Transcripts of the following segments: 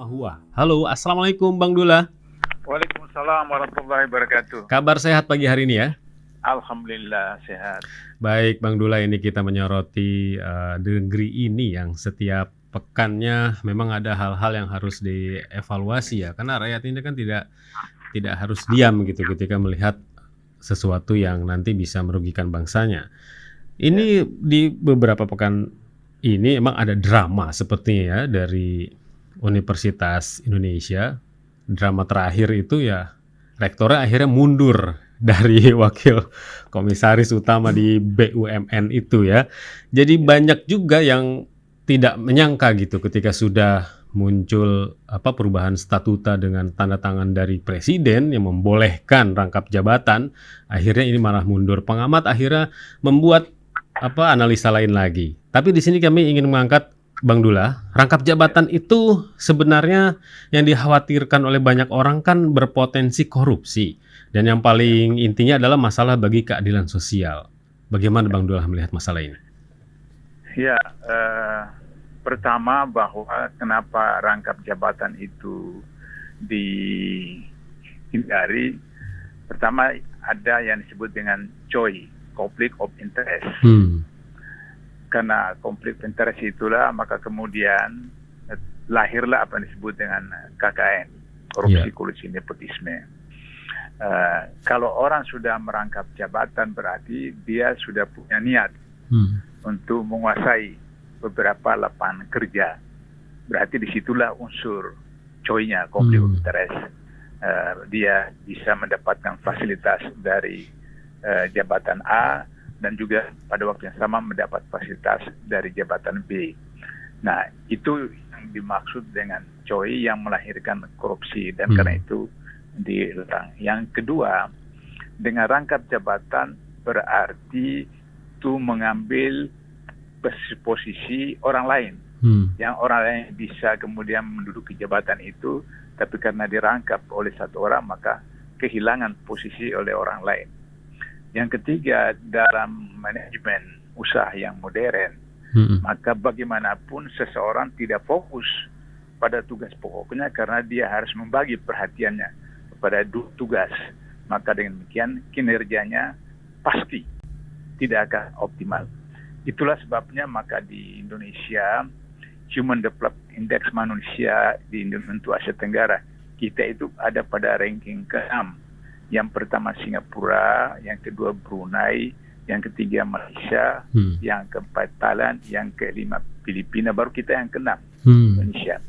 Mahua. Halo, Assalamualaikum Bang Dula. Waalaikumsalam warahmatullahi wabarakatuh. Kabar sehat pagi hari ini ya? Alhamdulillah sehat. Baik Bang Dula, ini kita menyoroti negeri ini yang setiap pekannya memang ada hal-hal yang harus dievaluasi ya. Karena rakyat ini kan tidak harus diam gitu ketika melihat sesuatu yang nanti bisa merugikan bangsanya. Ini di beberapa pekan ini emang ada drama sepertinya ya dari Universitas Indonesia. Drama terakhir itu ya rektornya akhirnya mundur dari wakil komisaris utama di BUMN itu ya. Jadi banyak juga yang tidak menyangka gitu ketika sudah muncul perubahan statuta dengan tanda tangan dari presiden yang membolehkan rangkap jabatan, akhirnya ini malah mundur. Pengamat akhirnya membuat analisa lain lagi. Tapi di sini kami ingin mengangkat Bang Dula, rangkap jabatan itu sebenarnya yang dikhawatirkan oleh banyak orang kan berpotensi korupsi. Dan yang paling intinya adalah masalah bagi keadilan sosial. Bagaimana Bang Dula melihat masalah ini? Ya, pertama bahwa kenapa rangkap jabatan itu dihindari. Pertama ada yang disebut dengan COI, Conflict of Interest. Karena konflik interest itulah maka kemudian lahirlah apa yang disebut dengan KKN, korupsi, kolusi, nepotisme. Kalau orang sudah merangkap jabatan berarti dia sudah punya niat untuk menguasai beberapa lapangan kerja. Berarti disitulah unsur COI-nya, konflik of interest. Dia bisa mendapatkan fasilitas dari jabatan A dan juga pada waktu yang sama mendapat fasilitas dari jabatan B. Nah, itu yang dimaksud dengan COI yang melahirkan korupsi dan karena itu dilarang. Yang kedua, dengan rangkap jabatan berarti itu mengambil posisi orang lain. Yang orang lain bisa kemudian menduduki jabatan itu, tapi karena dirangkap oleh satu orang maka kehilangan posisi oleh orang lain. Yang ketiga, dalam manajemen usaha yang modern, maka bagaimanapun seseorang tidak fokus pada tugas pokoknya karena dia harus membagi perhatiannya kepada tugas. Maka dengan demikian kinerjanya pasti tidak akan optimal. Itulah sebabnya maka di Indonesia, Human Development Index manusia di Indonesia Asia Tenggara, kita itu ada pada ranking ke-6. Yang pertama Singapura, yang kedua Brunei, yang ketiga Malaysia, yang keempat Thailand, yang kelima Filipina, baru kita yang ke-6 Indonesia.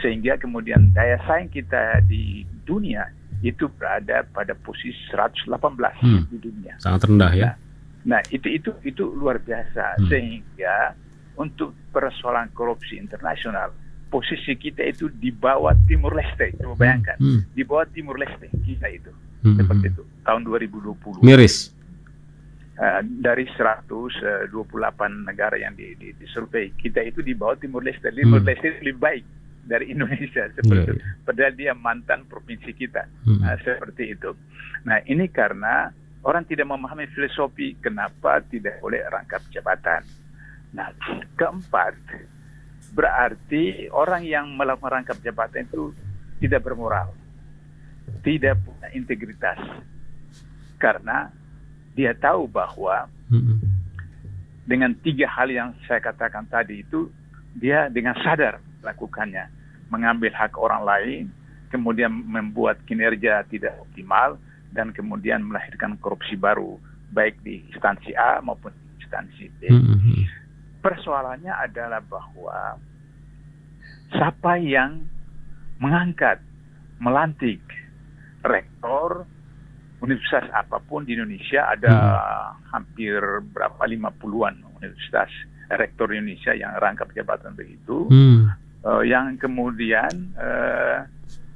Sehingga kemudian daya saing kita di dunia itu berada pada posisi 118 di dunia. Sangat rendah ya. Nah, itu luar biasa. Sehingga untuk persoalan korupsi internasional, posisi kita itu di bawah Timur Leste. Coba bayangkan, di bawah Timur Leste kita itu. Seperti itu, tahun 2020. Miris. Dari 128 negara yang disurvei, kita itu di bawah Timur Leste. Timur Leste lebih baik dari Indonesia, seperti itu. Padahal dia mantan provinsi kita, seperti itu. Nah, ini karena orang tidak memahami filosofi kenapa tidak boleh rangkap jabatan. Nah, keempat, berarti orang yang melakukan rangkap jabatan itu tidak bermoral, tidak punya integritas, karena dia tahu bahwa dengan 3 hal yang saya katakan tadi itu dia dengan sadar melakukannya, mengambil hak orang lain, kemudian membuat kinerja tidak optimal, dan kemudian melahirkan korupsi baru baik di instansi A maupun instansi B. Persoalannya adalah bahwa siapa yang mengangkat, melantik rektor universitas apapun di Indonesia, ada hampir 50-an universitas rektor Indonesia yang rangkap jabatan begitu, yang kemudian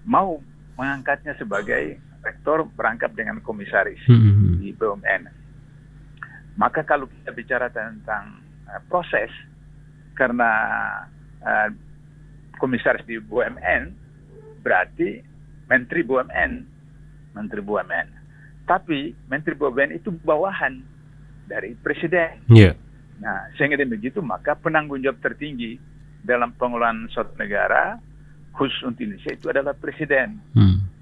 mau mengangkatnya sebagai rektor berangkap dengan komisaris di BUMN. Maka kalau kita bicara tentang proses, karena komisaris di BUMN berarti Menteri BUMN. Tapi Menteri BUMN itu bawahan dari Presiden. Nah, sehingga begitu maka penanggung jawab tertinggi dalam pengelolaan suatu negara khusus untuk Indonesia itu adalah presiden.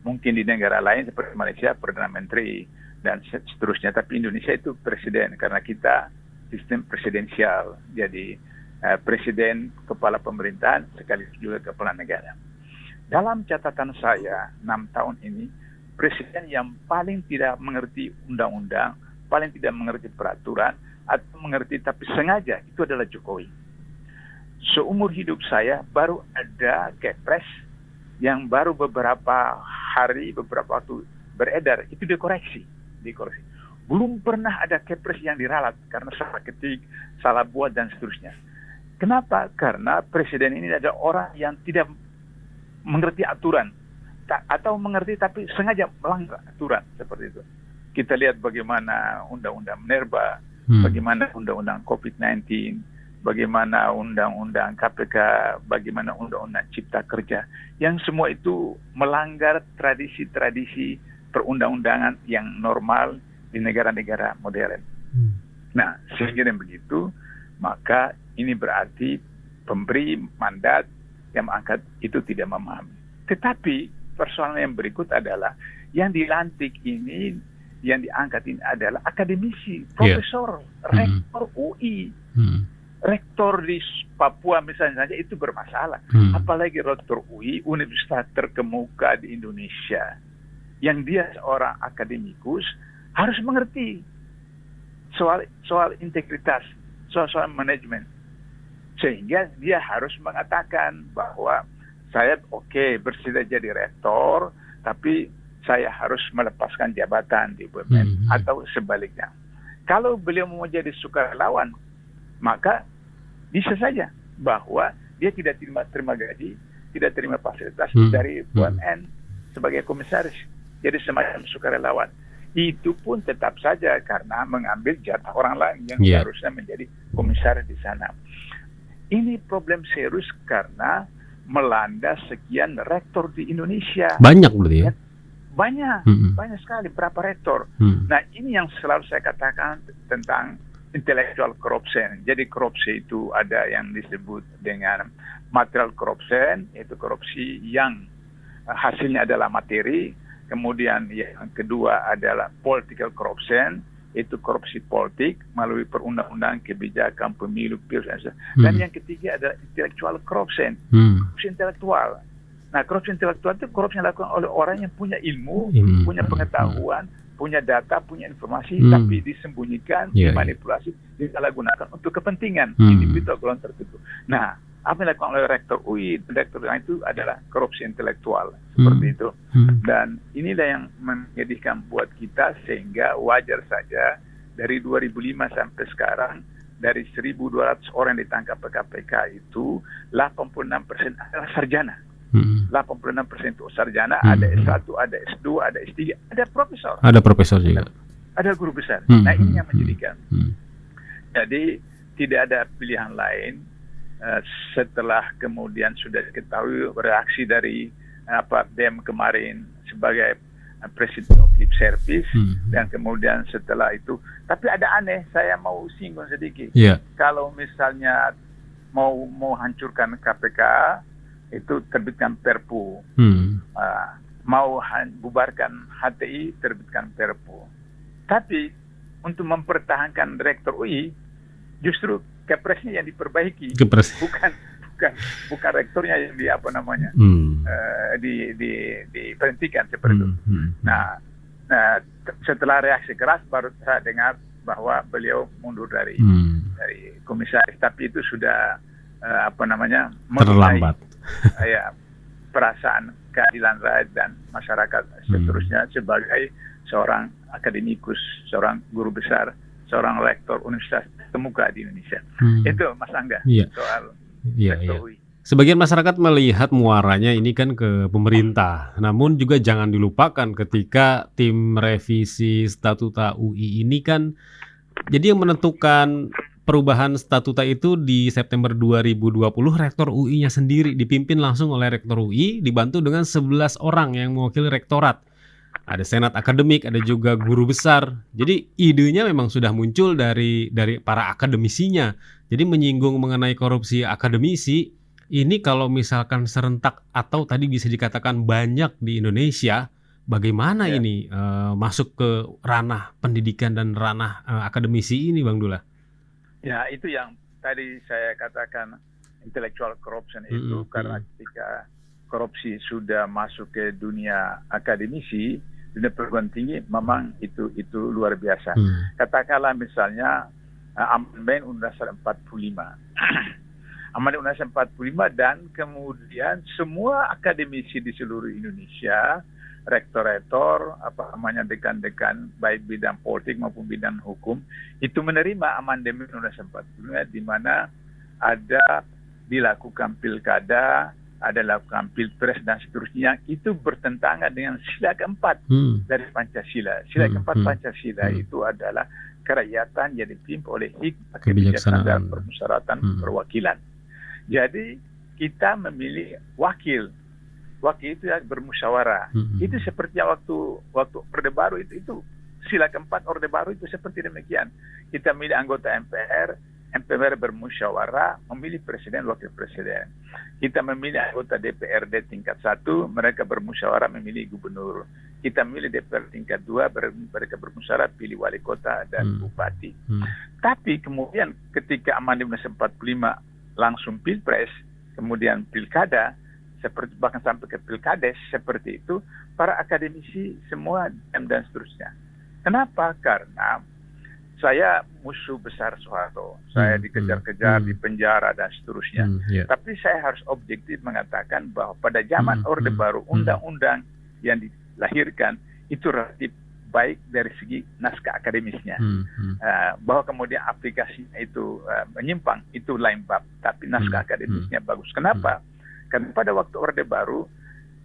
Mungkin di negara lain seperti Malaysia Perdana Menteri dan seterusnya, tapi Indonesia itu presiden karena kita sistem presidensial. Jadi presiden kepala pemerintahan sekaligus juga kepala negara. Dalam catatan saya 6 tahun ini, presiden yang paling tidak mengerti undang-undang, paling tidak mengerti peraturan, atau mengerti tapi sengaja, itu adalah Jokowi. Seumur hidup saya baru ada kepres yang baru beberapa hari, beberapa waktu beredar, itu dikoreksi. Belum pernah ada kepres yang diralat karena salah ketik, salah buat, dan seterusnya. Kenapa? Karena presiden ini ada orang yang tidak mengerti aturan, atau mengerti tapi sengaja melanggar aturan seperti itu. Kita lihat bagaimana undang-undang Minerba, bagaimana undang-undang COVID-19, bagaimana undang-undang KPK, bagaimana undang-undang Cipta Kerja, yang semua itu melanggar tradisi-tradisi perundang-undangan yang normal di negara-negara modern. Nah, sehingga dengan begitu, maka ini berarti pemberi mandat yang mengangkat itu tidak memahami. Tetapi persoalan yang berikut adalah yang dilantik ini, yang diangkat ini adalah akademisi, profesor, rektor UI. Rektor di Papua misalnya saja itu bermasalah. Apalagi rektor UI, universitas terkemuka di Indonesia, yang dia seorang akademikus, harus mengerti soal integritas, soal manajemen. Sehingga dia harus mengatakan bahwa saya bersedia jadi rektor, tapi saya harus melepaskan jabatan di BUMN, atau sebaliknya. Kalau beliau mau jadi sukarelawan, maka bisa saja bahwa dia tidak terima gaji, tidak terima fasilitas dari BUMN sebagai komisaris, jadi semacam sukarelawan. Itu pun tetap saja karena mengambil jatah orang lain yang seharusnya menjadi komisaris di sana. Ini problem serius karena melanda sekian rektor di Indonesia. Banyak berarti ya? Banyak sekali, berapa rektor. Nah, ini yang selalu saya katakan tentang intellectual corruption. Jadi korupsi itu ada yang disebut dengan material corruption, yaitu korupsi yang hasilnya adalah materi. Kemudian yang kedua adalah political corruption, itu korupsi politik melalui perundang-undang, kebijakan, pemilu, pilpres. Dan yang ketiga adalah intellectual corruption, korupsi intelektual. Nah, korupsi intelektual itu korupsi yang dilakukan oleh orang yang punya ilmu, punya pengetahuan, punya data, punya informasi, tapi disembunyikan, dimanipulasi, disalahgunakan untuk kepentingan individu atau golongan tertentu. Nah, apa yang dilakukan oleh rektor UI, rektor yang itu adalah korupsi intelektual, seperti itu. Dan inilah yang menyedihkan buat kita, sehingga wajar saja dari 2005 sampai sekarang, dari 1.200 orang yang ditangkap KPK itu 86% adalah sarjana. 86% itu sarjana, ada S1, ada S2, ada S3, ada profesor. Ada profesor juga. Ada guru besar. Nah, ini yang menjadikan. Jadi tidak ada pilihan lain setelah kemudian sudah diketahui reaksi dari BEM kemarin sebagai Presiden of Lip Service, dan kemudian setelah itu, tapi ada aneh, saya mau singgung sedikit. Kalau misalnya mau hancurkan KPK, itu terbitkan Perpu. Mau bubarkan HTI, terbitkan Perpu. Tapi untuk mempertahankan Rektor UI, justru kepresnya yang diperbaiki, bukan rektornya yang diberhentikan seperti itu. Nah, setelah reaksi keras baru saya dengar bahwa beliau mundur dari komisaris, tapi itu sudah terlambat. Perasaan keadilan rakyat dan masyarakat seterusnya sebagai seorang akademikus, seorang guru besar, seorang rektor universitas terkemuka di Indonesia. Itu Mas Angga soal rektor UI. Sebagian masyarakat melihat muaranya ini kan ke pemerintah. Namun juga jangan dilupakan ketika tim revisi statuta UI ini kan jadi yang menentukan perubahan statuta itu di September 2020, rektor UI-nya sendiri dipimpin langsung oleh rektor UI dibantu dengan 11 orang yang mewakili rektorat. Ada senat akademik, ada juga guru besar. Jadi idenya memang sudah muncul dari para akademisinya. Jadi menyinggung mengenai korupsi akademisi, Ini kalau misalkan serentak atau tadi bisa dikatakan banyak di Indonesia, bagaimana Ya, ini, masuk ke ranah pendidikan dan ranah, akademisi ini Bang Dullah? ya itu yang tadi saya katakan intellectual corruption itu, Mhm karena mhm. ketika korupsi sudah masuk ke dunia akademisi, dunia perguruan tinggi, memang itu luar biasa. Mmm, Katakanlah misalnya amandemen Undang-Undang 45. Amandemen Undang-Undang 45 dan kemudian semua akademisi di seluruh Indonesia, rektor-rektor, apa namanya dekan-dekan baik bidang politik maupun bidang hukum itu menerima amandemen Undang-Undang 45 di mana ada dilakukan pilkada, ada dilakukan pilpres dan seterusnya, itu bertentangan dengan sila keempat mhm, dari Pancasila. Sila mhm keempat mhm, Pancasila mhm. itu adalah kerakyatan yang dipimpin oleh hikmat, kebijaksanaan, dan Kebijaksanaan. permusyawaratan Mhm, perwakilan. Jadi kita memilih wakil. Wakil itu ya bermusyawarah. Itu mhm, seperti waktu Orde Baru itu sila keempat Orde Baru itu seperti demikian. Kita milih anggota MPR, MPR bermusyawarah memilih presiden, wakil presiden. Kita memilih anggota DPRD tingkat 1, mereka bermusyawarah memilih gubernur. Kita milih DPR tingkat 2, mereka bermusyawarah pilih wali kota dan mhm, bupati. mhm, Tapi kemudian ketika amandemen 45 langsung pilpres, kemudian pilkada, seperti bahkan sampai ke pilkades seperti itu, para akademisi semua diam dan seterusnya. Kenapa? Karena saya musuh besar Soeharto, saya mhm, mhm, dikejar-kejar, mhm, dipenjara dan seterusnya. iya. Tapi saya harus objektif mengatakan bahwa pada zaman Mhm Orde mhm, Baru, mhm, undang-undang yang dilahirkan itu relatif baik dari segi naskah akademisnya. mhm, mhm, Bahwa kemudian aplikasinya itu menyimpang, itu lain bab. Tapi naskah mhm, mhm, akademisnya bagus. mhm. Kenapa? Karena pada waktu Orde Baru,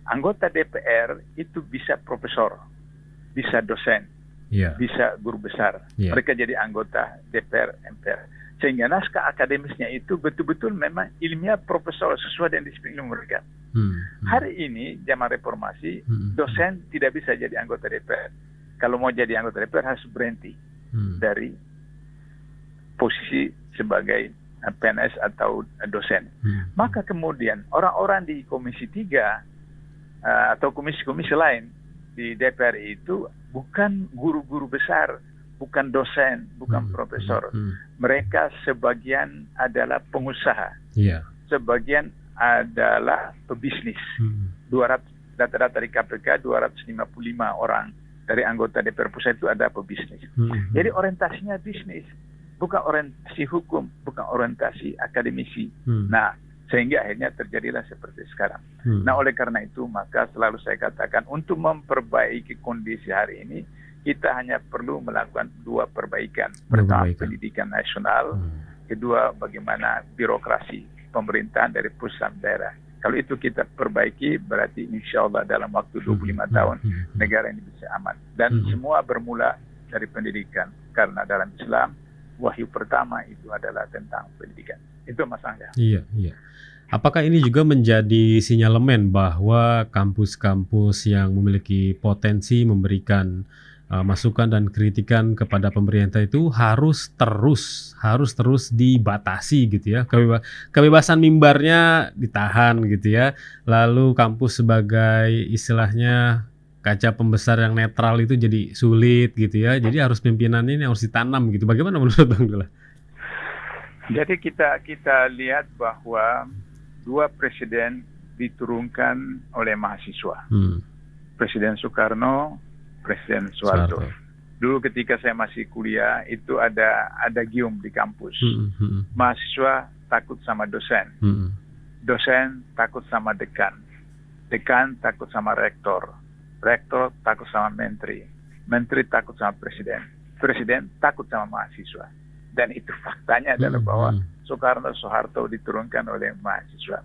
anggota DPR itu bisa profesor, bisa dosen, Iya, bisa guru besar. iya. Mereka jadi anggota DPR, MPR. Sehingga naskah akademisnya itu betul-betul memang ilmiah profesor sesuai dengan disiplin ilmu mereka. Mhm, mhm, Hari ini, zaman reformasi, mhm, mhm, dosen tidak bisa jadi anggota DPR. Kalau mau jadi anggota DPR harus berhenti mhm, dari posisi sebagai PNS atau dosen. mhm, Maka kemudian orang-orang di Komisi 3 atau komisi-komisi lain di DPR itu bukan guru-guru besar, bukan dosen, bukan mhm, profesor. mhm. Mereka sebagian adalah pengusaha, Iya. sebagian adalah pebisnis. Mhm, 200 data-data dari KPK 255 orang dari anggota DPR pusat itu ada pebisnis. mhm, Jadi mhm, orientasinya bisnis, bukan orientasi hukum, bukan orientasi akademisi. mhm, Nah, sehingga akhirnya terjadilah seperti sekarang. mhm. Nah, oleh karena itu, maka selalu saya katakan, untuk memperbaiki kondisi hari ini, kita hanya perlu melakukan 2 perbaikan. Dua Pertama, perbaikan. pendidikan nasional. Mhm, Kedua, bagaimana birokrasi pemerintahan dari pusat daerah. Kalau itu kita perbaiki, berarti insya Allah dalam waktu 25 mhm, tahun, mhm, mhm, negara ini bisa aman. Dan mhm. semua bermula dari pendidikan. Karena dalam Islam, wahyu pertama itu adalah tentang pendidikan. Itu Mas Angga. Iya, iya. Apakah ini juga menjadi sinyalemen bahwa kampus-kampus yang memiliki potensi memberikan masukan dan kritikan kepada pemerintah itu harus terus dibatasi gitu ya. Kebebasan mimbarnya ditahan gitu ya. Lalu kampus sebagai istilahnya kaca pembesar yang netral itu jadi sulit gitu ya. Jadi harus pimpinan ini harus ditanam gitu. Bagaimana menurut Bang Dula? Jadi kita lihat bahwa 2 presiden diturunkan oleh mahasiswa. Hmm, Presiden Soekarno, Presiden Soeharto. Soeharto. Dulu ketika saya masih kuliah, itu ada gium di kampus. Hmm, hmm, Mahasiswa takut sama dosen. hmm, Dosen takut sama dekan. Dekan takut sama rektor. Rektor takut sama menteri. Menteri takut sama presiden. Presiden takut sama mahasiswa. Dan itu faktanya adalah bahwa Soeharto diturunkan oleh mahasiswa.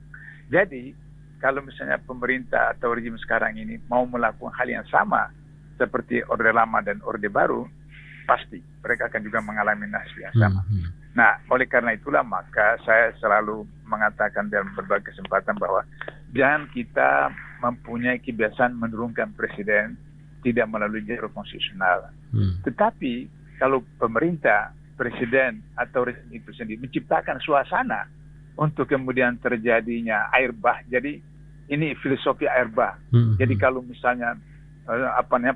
Jadi, kalau misalnya pemerintah atau rejim sekarang ini mau melakukan hal yang sama seperti Orde Lama dan Orde Baru, pasti mereka akan juga mengalami nasib yang sama. Nah, oleh karena itulah maka saya selalu mengatakan dalam berbagai kesempatan bahwa jangan kita mempunyai kebiasaan menurunkan presiden tidak melalui jalur konstitusional. Tetapi kalau pemerintah, presiden atau rejim itu sendiri menciptakan suasana untuk kemudian terjadinya air bah. Jadi ini filosofi air bah. Jadi kalau misalnya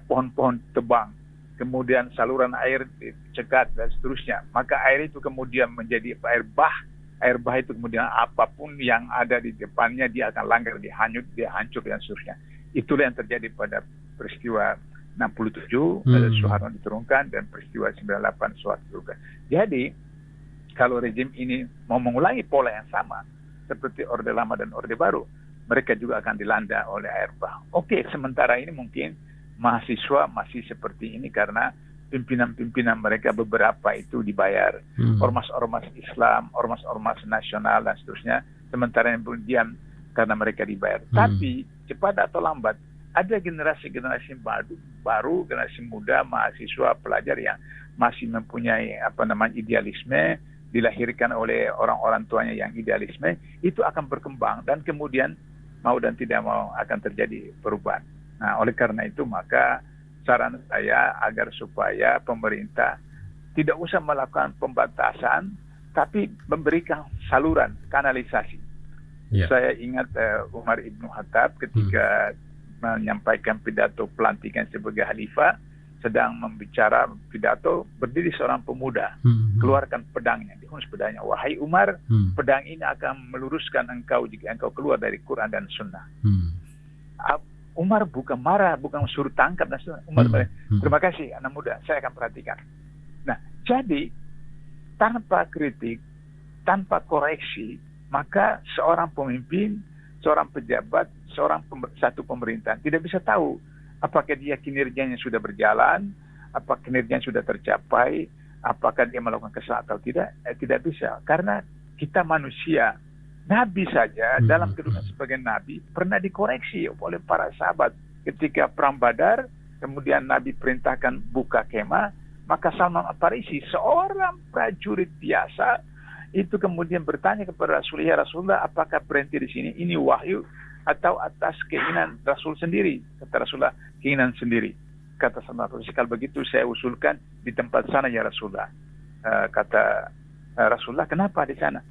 pohon-pohon tebang, kemudian saluran air dicegat dan seterusnya, maka air itu kemudian menjadi air bah. Air bah itu kemudian apapun yang ada di depannya dia akan langgar, dia hancur dan seterusnya. Itulah yang terjadi pada peristiwa 67 Soeharto diturunkan dan peristiwa 98 Soeharto diturunkan. Jadi kalau rejim ini mau mengulangi pola yang sama seperti Orde Lama dan Orde Baru, mereka juga akan dilanda oleh air bah. Oke, sementara ini mungkin mahasiswa masih seperti ini karena pimpinan-pimpinan mereka beberapa itu dibayar, ormas-ormas Islam, ormas-ormas nasional dan seterusnya, sementara yang diam karena mereka dibayar. Tapi cepat atau lambat ada generasi-generasi baru, generasi muda, mahasiswa, pelajar yang masih mempunyai idealisme, dilahirkan oleh orang-orang tuanya yang idealisme, itu akan berkembang dan kemudian mau dan tidak mau akan terjadi perubahan. Nah, oleh karena itu maka saran saya agar supaya pemerintah tidak usah melakukan pembatasan, tapi memberikan saluran kanalisasi. Saya ingat Umar Ibn Khattab ketika menyampaikan pidato pelantikan sebagai khalifah, sedang membicara pidato, berdiri seorang pemuda, keluarkan pedangnya, dihunus pedangnya. Wahai Umar, pedang ini akan meluruskan engkau jika engkau keluar dari Quran dan Sunnah. Umar bukan marah, bukan suruh tangkap dan seterusnya. Umar terima kasih anak muda, saya akan perhatikan. Nah, jadi tanpa kritik, tanpa koreksi, maka seorang pemimpin, seorang pejabat, satu pemerintahan tidak bisa tahu apakah dia kinerjanya sudah berjalan, apakah kinerjanya sudah tercapai, apakah dia melakukan kesalahan atau tidak. Tidak bisa, karena kita manusia. Nabi saja dalam kedudukan sebagai Nabi pernah dikoreksi oleh para sahabat. Ketika Perang Badar, kemudian Nabi perintahkan buka kemah, maka Salman Al-Farisi, seorang prajurit biasa, itu kemudian bertanya kepada Rasulullah, ya Rasulullah, apakah berhenti di sini? Ini wahyu atau atas keinginan Rasul sendiri? Kata Rasulullah, keinginan sendiri. Kata Salman Al-Farisi, kalau begitu saya usulkan di tempat sana ya Rasulullah. Kata Rasulullah, kenapa di sana?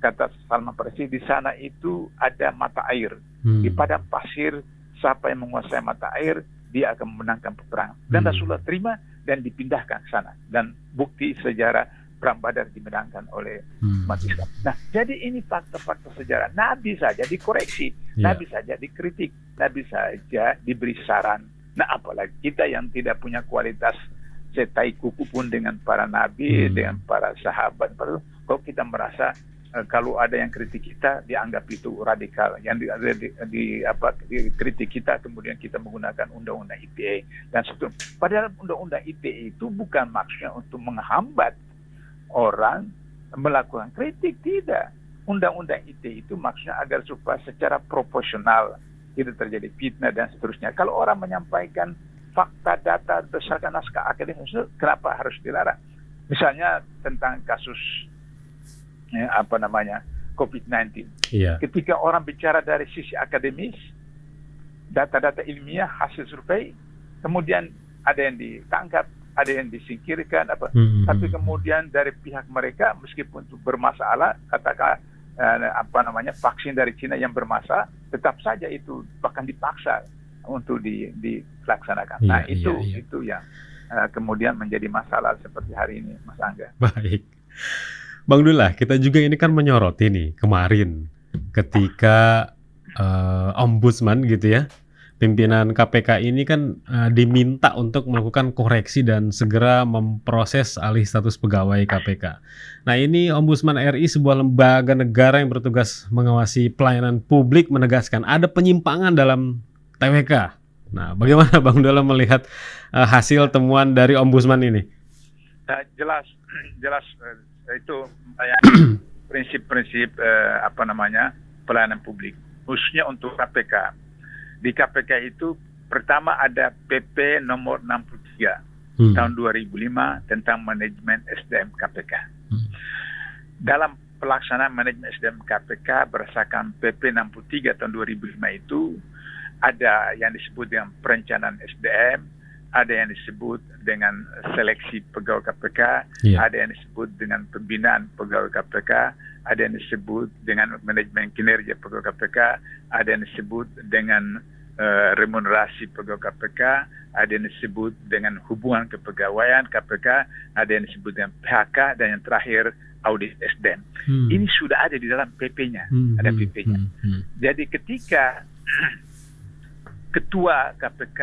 Kata Salman Al-Farisi, di sana itu ada mata air. Di padang pasir, siapa yang menguasai mata air, dia akan memenangkan peperangan. Dan Rasulullah terima dan dipindahkan ke sana. Dan bukti sejarah Perang Badar dimenangkan oleh umat Islam. Nah, jadi ini fakta-fakta sejarah. Nabi saja dikoreksi, Nabi saja dikritik, Nabi saja diberi saran. Nah, apalagi kita yang tidak punya kualitas setai kuku pun dengan para nabi, dengan para sahabat. Kalau kita merasa kalau ada yang kritik kita dianggap itu radikal, yang dikritik kita kemudian kita menggunakan undang-undang ITE dan seterusnya. Padahal undang-undang ITE itu bukan maksudnya untuk menghambat orang melakukan kritik, tidak. Undang-undang ITE itu maksudnya agar supaya secara proporsional tidak terjadi fitnah dan seterusnya. Kalau orang menyampaikan fakta data berdasarkan naskah akademis, kenapa harus dilarang? Misalnya tentang kasus COVID-19. Ketika orang bicara dari sisi akademis, data-data ilmiah, hasil survei, kemudian ada yang ditangkap, ada yang disingkirkan, tapi kemudian dari pihak mereka, meskipun itu bermasalah, katakan vaksin dari Cina yang bermasalah, tetap saja itu bahkan dipaksa untuk dilaksanakan. Itu yang kemudian menjadi masalah seperti hari ini, Mas Angga. Baik. Bang Dullah, kita juga ini kan menyoroti nih kemarin ketika ombudsman gitu ya, pimpinan KPK ini kan diminta untuk melakukan koreksi dan segera memproses alih status pegawai KPK. Nah, ini Ombudsman RI, sebuah lembaga negara yang bertugas mengawasi pelayanan publik, menegaskan ada penyimpangan dalam TWK. Nah, bagaimana Bang Dullah melihat hasil temuan dari Ombudsman ini? Jelas itu prinsip-prinsip pelayanan publik, khususnya untuk KPK. Di KPK itu pertama ada PP nomor 63 tahun 2005 tentang manajemen SDM KPK. Dalam pelaksanaan manajemen SDM KPK berdasarkan PP 63 tahun 2005 itu ada yang disebut dengan perencanaan SDM, ada yang disebut dengan seleksi pegawai KPK, ada yang disebut dengan pembinaan pegawai KPK, ada yang disebut dengan manajemen kinerja pegawai KPK, ada yang disebut dengan remunerasi pegawai KPK, ada yang disebut dengan hubungan kepegawaian KPK, ada yang disebut dengan PHK, dan yang terakhir audit SDM. Ini sudah ada di dalam PP-nya, ada PP-nya. Jadi ketika ketua KPK,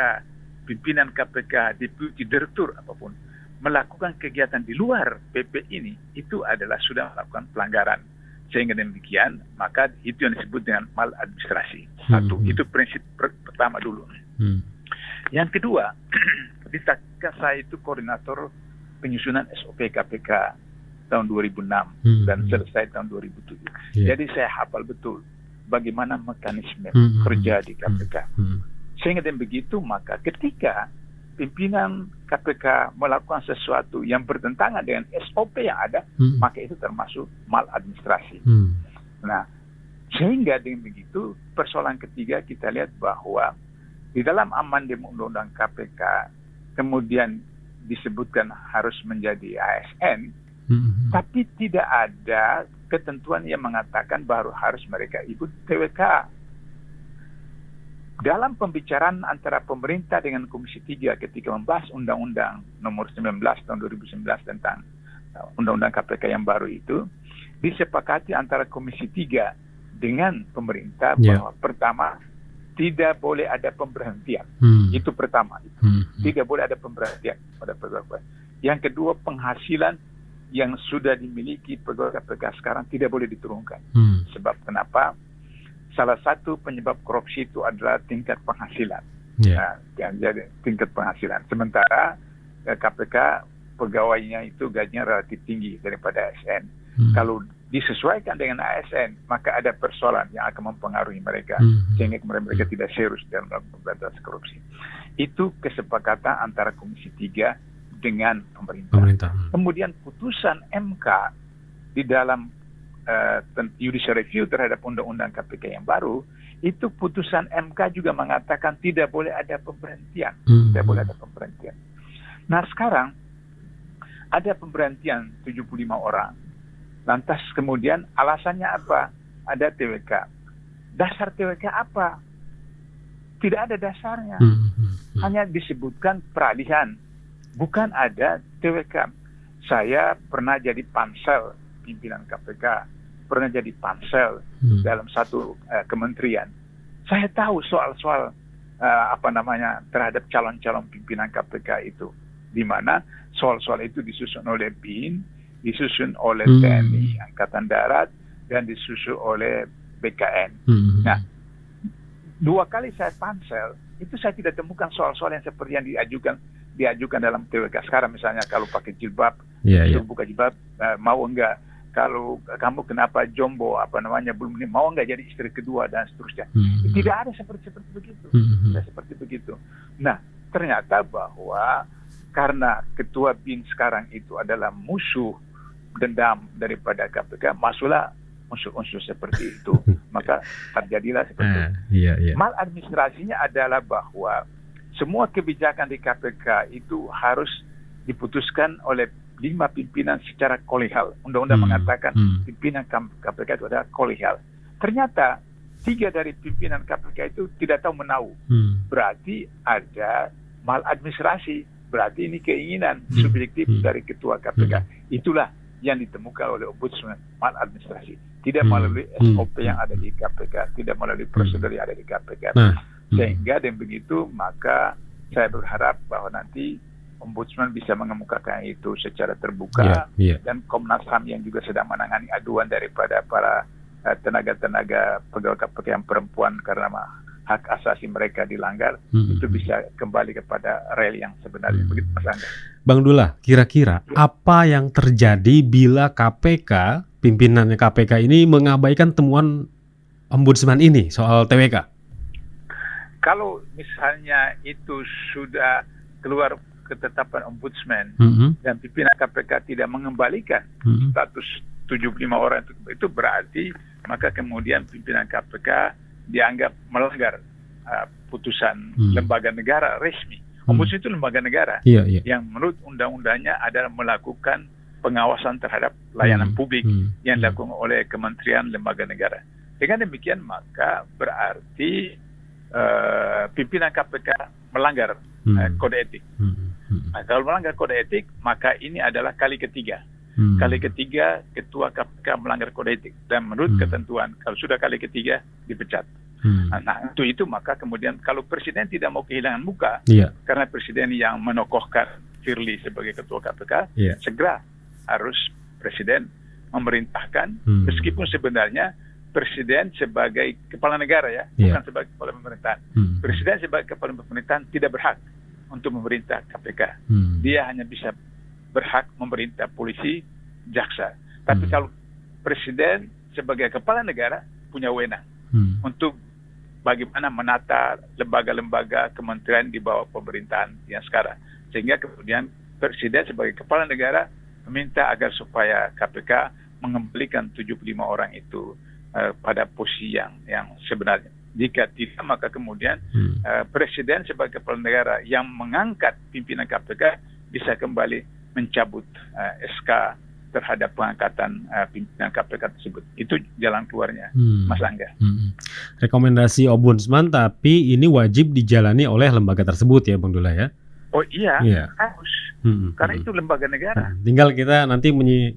pimpinan KPK, deputi direktur apapun melakukan kegiatan di luar PP ini, itu adalah sudah melakukan pelanggaran. Sehingga demikian, maka itu yang disebut dengan maladministrasi. Satu, itu prinsip pertama dulu. Yang kedua, ketika saya itu koordinator penyusunan SOP KPK tahun 2006 dan selesai tahun 2007. Jadi saya hafal betul bagaimana mekanisme kerja di KPK. Sehingga dengan begitu, maka ketika pimpinan KPK melakukan sesuatu yang bertentangan dengan SOP yang ada, maka itu termasuk maladministrasi. Nah, sehingga dengan begitu, persoalan ketiga kita lihat bahwa di dalam amandemen Undang-Undang KPK kemudian disebutkan harus menjadi ASN, tapi tidak ada ketentuan yang mengatakan baru harus mereka ikut TWK. Dalam pembicaraan antara pemerintah dengan Komisi 3 ketika membahas Undang-Undang nomor 19 tahun 2019 tentang Undang-Undang KPK yang baru itu, disepakati antara Komisi 3 dengan pemerintah bahwa pertama, tidak boleh ada pemberhentian. Itu pertama. Tidak boleh ada pemberhentian pada pegawai. Yang kedua, penghasilan yang sudah dimiliki pegawai KPK sekarang tidak boleh diturunkan. Sebab kenapa? Salah satu penyebab korupsi itu adalah tingkat penghasilan. Jadi tingkat penghasilan. Sementara KPK pegawainya itu gajinya relatif tinggi daripada ASN. Kalau disesuaikan dengan ASN, maka ada persoalan yang akan mempengaruhi mereka sehingga mereka tidak serius dalam pemberantasan korupsi. Itu kesepakatan antara Komisi 3 dengan pemerintah. Kemudian putusan MK di dalam judicial review terhadap Undang-Undang KPK yang baru, itu putusan MK juga mengatakan tidak boleh ada pemberhentian. Tidak boleh ada pemberhentian. Nah sekarang ada pemberhentian 75 orang. Lantas kemudian alasannya apa? Ada TWK. Dasar TWK apa? Tidak ada dasarnya. Hanya disebutkan peralihan. Bukan ada TWK. Saya pernah jadi pansel pimpinan KPK. Pernah jadi pansel dalam satu kementerian. Saya tahu soal-soal terhadap calon-calon pimpinan KPK itu, di mana soal-soal itu disusun oleh BIN, disusun oleh TNI Angkatan Darat, dan disusun oleh BKN. Nah, 2 kali saya pansel, itu saya tidak temukan soal-soal yang seperti yang diajukan dalam TWK sekarang. Misalnya kalau pakai jilbab, buka jilbab, mau enggak? Kalau kamu kenapa jombo belum mau enggak jadi istri kedua dan seterusnya. Tidak ada seperti begitu. Tidak seperti begitu. Nah, ternyata bahwa karena ketua BIN sekarang itu adalah musuh dendam daripada KPK, masuklah unsur-unsur seperti itu. Maka terjadilah seperti itu. Maladministrasinya adalah bahwa semua kebijakan di KPK itu harus diputuskan oleh 5 pimpinan secara kolegial. Undang-undang mengatakan pimpinan KPK itu adalah kolegial. Ternyata 3 dari pimpinan KPK itu tidak tahu menahu. Berarti ada maladministrasi. Berarti ini keinginan subjektif dari ketua KPK. Itulah yang ditemukan oleh Ombudsman, maladministrasi. Tidak melalui SOP yang ada di KPK, tidak melalui prosedur yang ada di KPK. Sehingga dengan begitu, maka saya berharap bahwa nanti Ombudsman bisa mengemukakan itu secara terbuka, dan Komnas HAM yang juga sedang menangani aduan daripada para tenaga-tenaga pegawai KPK yang perempuan karena hak asasi mereka dilanggar, itu bisa kembali kepada rel yang sebenarnya. Begitu Mas Angga. Bang Dullah, kira-kira apa yang terjadi bila KPK, pimpinannya KPK ini mengabaikan temuan Ombudsman ini soal TWK? Kalau misalnya itu sudah keluar ketetapan Ombudsman dan pimpinan KPK tidak mengembalikan status 75 orang itu berarti maka kemudian pimpinan KPK dianggap melanggar putusan lembaga negara resmi. Ombudsman itu lembaga negara yang menurut undang-undangnya adalah melakukan pengawasan terhadap layanan publik yang Hmm. dilakukan oleh kementerian lembaga negara. Dengan demikian maka berarti pimpinan KPK melanggar kode etik. Nah, kalau melanggar kode etik, maka ini adalah kali ketiga. Kali ketiga ketua KPK melanggar kode etik, dan menurut ketentuan kalau sudah kali ketiga dipecat. Nah, untuk itu maka kemudian kalau presiden tidak mau kehilangan muka, karena presiden yang menokohkan Firly sebagai ketua KPK, segera harus presiden memerintahkan, meskipun sebenarnya presiden sebagai kepala negara ya, bukan sebagai kepala pemerintahan. Presiden sebagai kepala pemerintahan tidak berhak untuk memerintah KPK. Dia hanya bisa berhak memerintah polisi, jaksa. Tapi kalau presiden sebagai kepala negara punya wewenang untuk bagaimana menata lembaga-lembaga kementerian di bawah pemerintahan yang sekarang. Sehingga kemudian presiden sebagai kepala negara meminta agar supaya KPK mengembalikan 75 orang itu pada posisi yang sebenarnya. Jika tidak, maka kemudian presiden sebagai kepala negara yang mengangkat pimpinan KPK bisa kembali mencabut SK terhadap pengangkatan pimpinan KPK tersebut. Itu jalan keluarnya, Mas Angga. Rekomendasi Ombudsman, tapi ini wajib dijalani oleh lembaga tersebut ya, Bang Dullah ya? Oh iya, harus. Karena itu lembaga negara. Tinggal kita nanti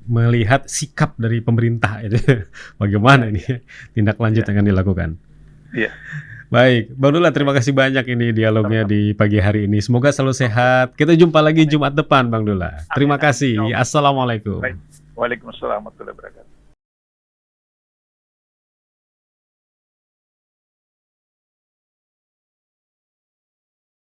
melihat sikap dari pemerintah itu. Bagaimana ini tindak lanjut yang akan dilakukan. Iya. Baik, Bang Dullah, terima kasih banyak ini dialognya di pagi hari ini. Semoga selalu sehat. Kita jumpa lagi Jumat depan, Bang Dullah. Terima kasih. Assalamualaikum. Baik. Waalaikumsalam warahmatullahi wabarakatuh.